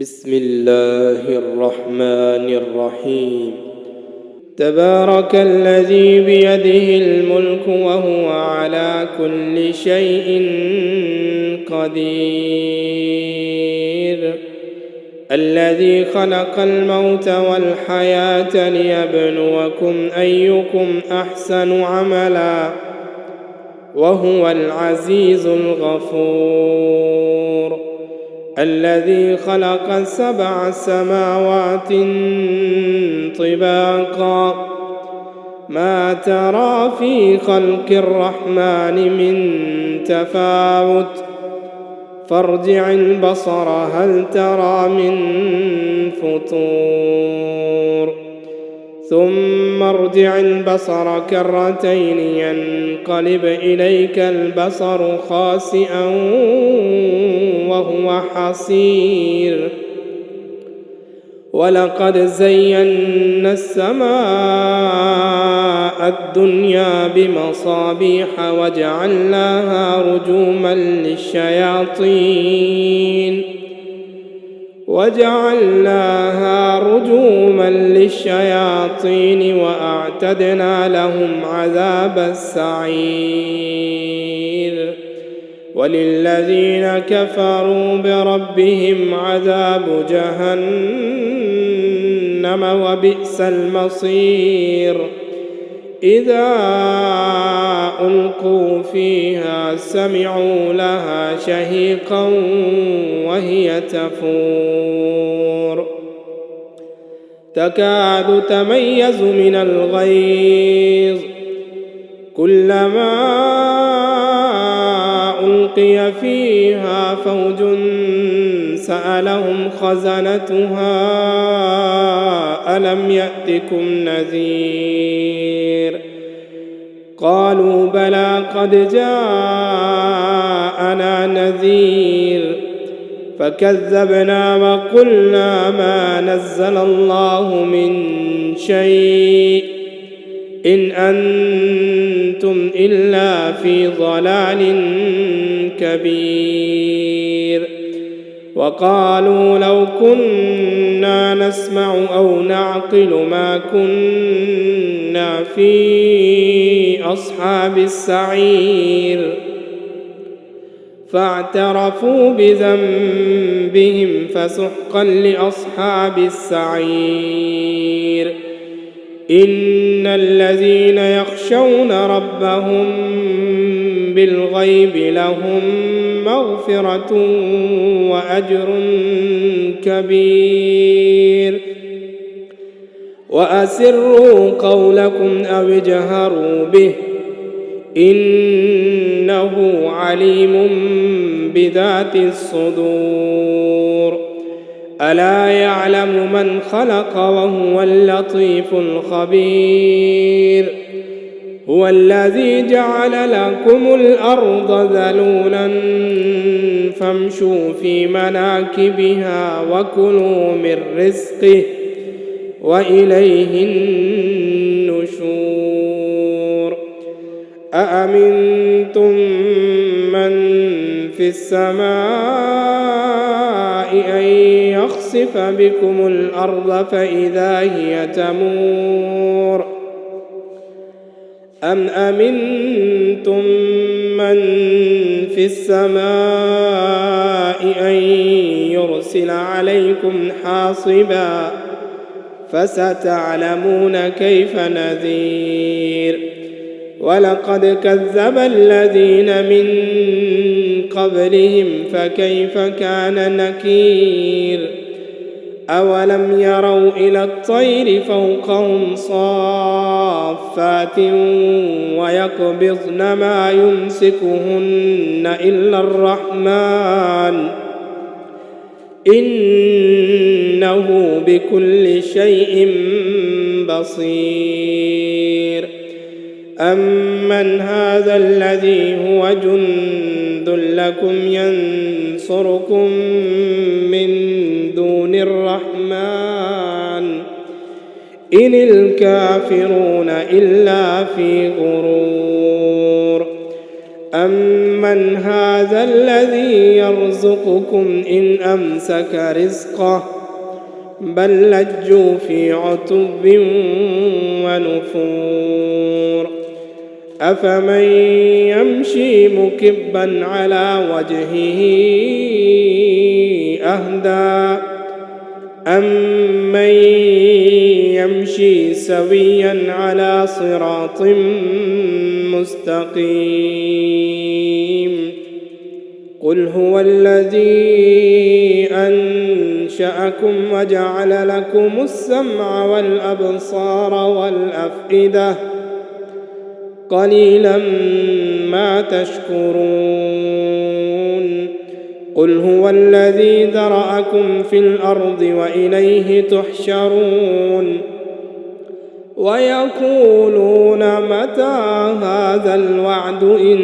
بسم الله الرحمن الرحيم. تبارك الذي بيده الملك وهو على كل شيء قدير، الذي خلق الموت والحياة ليبلوكم أيكم أحسن عملا وهو العزيز الغفور، الذي خلق 7 سماوات طباقا ما ترى في خلق الرحمن من تفاوت فارجع البصر هل ترى من فطور ثم ارجع البصر كرتين ينقلب إليك البصر خاسئا وهو حسير، ولقد زينا السماء الدنيا بمصابيح وجعلناها رجوما للشياطين وأعتدنا لهم عذاب السعير، وللذين كفروا بربهم عذاب جهنم وبئس المصير. إذا ألقوا فيها سمعوا لها شهيقا وهي تفور تكاد تميز من الغيظ، كلما ألقي فيها فوج سألهم خزنتها ألم يأتكم نذير، قالوا بلى قد جاءنا نذير فكذبنا وقلنا ما نزل الله من شيء إن أنتم إلا في ضلال كبير، وقالوا لو كنا نسمع أو نعقل ما كنا في أصحاب السعير، فاعترفوا بذنبهم فسحقا لأصحاب السعير. إن الذين يخشون ربهم بالغيب لهم مغفرة وأجر كبير، وأسروا قولكم أو اجهروا به إنه عليم بذات الصدور. ألا يعلم من خلق وهو اللطيف الخبير. هو الذي جعل لكم الأرض ذلولا فامشوا في مناكبها وكلوا من رزقه وإليه النشور. أأمنتم من في السماء أن يخسف بكم الأرض فإذا هي تمور أم أمنتم من في السماء أن يرسل عليكم حاصبا فستعلمون كيف نذير. ولقد كذب الذين من قبلهم فكيف كان نكير. أولم يروا إلى الطير فوقهم صافات ويقبضن ما يمسكهن إلا الرحمن إنه بكل شيء بصير. أمن هذا الذي هو جند لكم ينصركم من دون الرحمن إن الكافرون إلا في غرور. أمن هذا الذي يرزقكم إن أمسك رزقه بل لجوا في عتب ونفور أفمن يمشي مكبا على وجهه أهدى أمن يمشي سويا على صراط مستقيم قل هو الذي أنشأكم وجعل لكم السمع والأبصار والأفئدة قليلا ما تشكرون قل هو الذي ذرأكم في الأرض وإليه تحشرون ويقولون متى هذا الوعد إن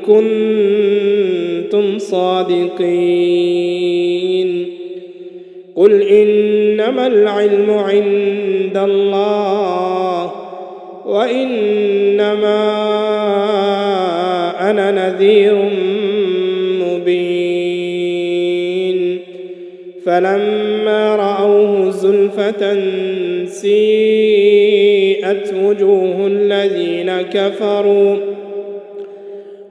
كنتم صادقين قل إنما العلم عند الله وإنما أنا نذير مبين فلما رأوه زلفة سيئت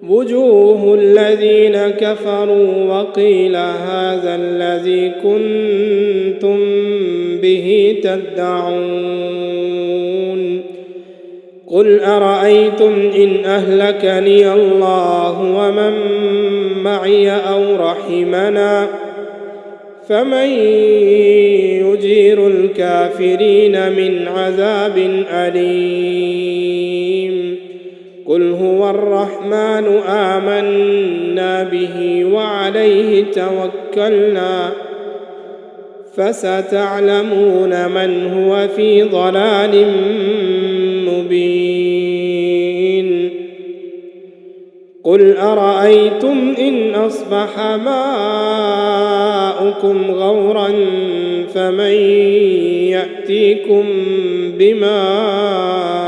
وجوه الذين كفروا وقيل هذا الذي كنتم به تدعون قل أرأيتم إن أهلكني الله ومن معي أو رحمنا فمن يجير الكافرين من عذاب أليم قل هو الرحمن آمنا به وعليه توكلنا فستعلمون من هو في ضلال مبين قل أرأيتم إن أصبح ماؤكم غورا فمن يأتيكم بماء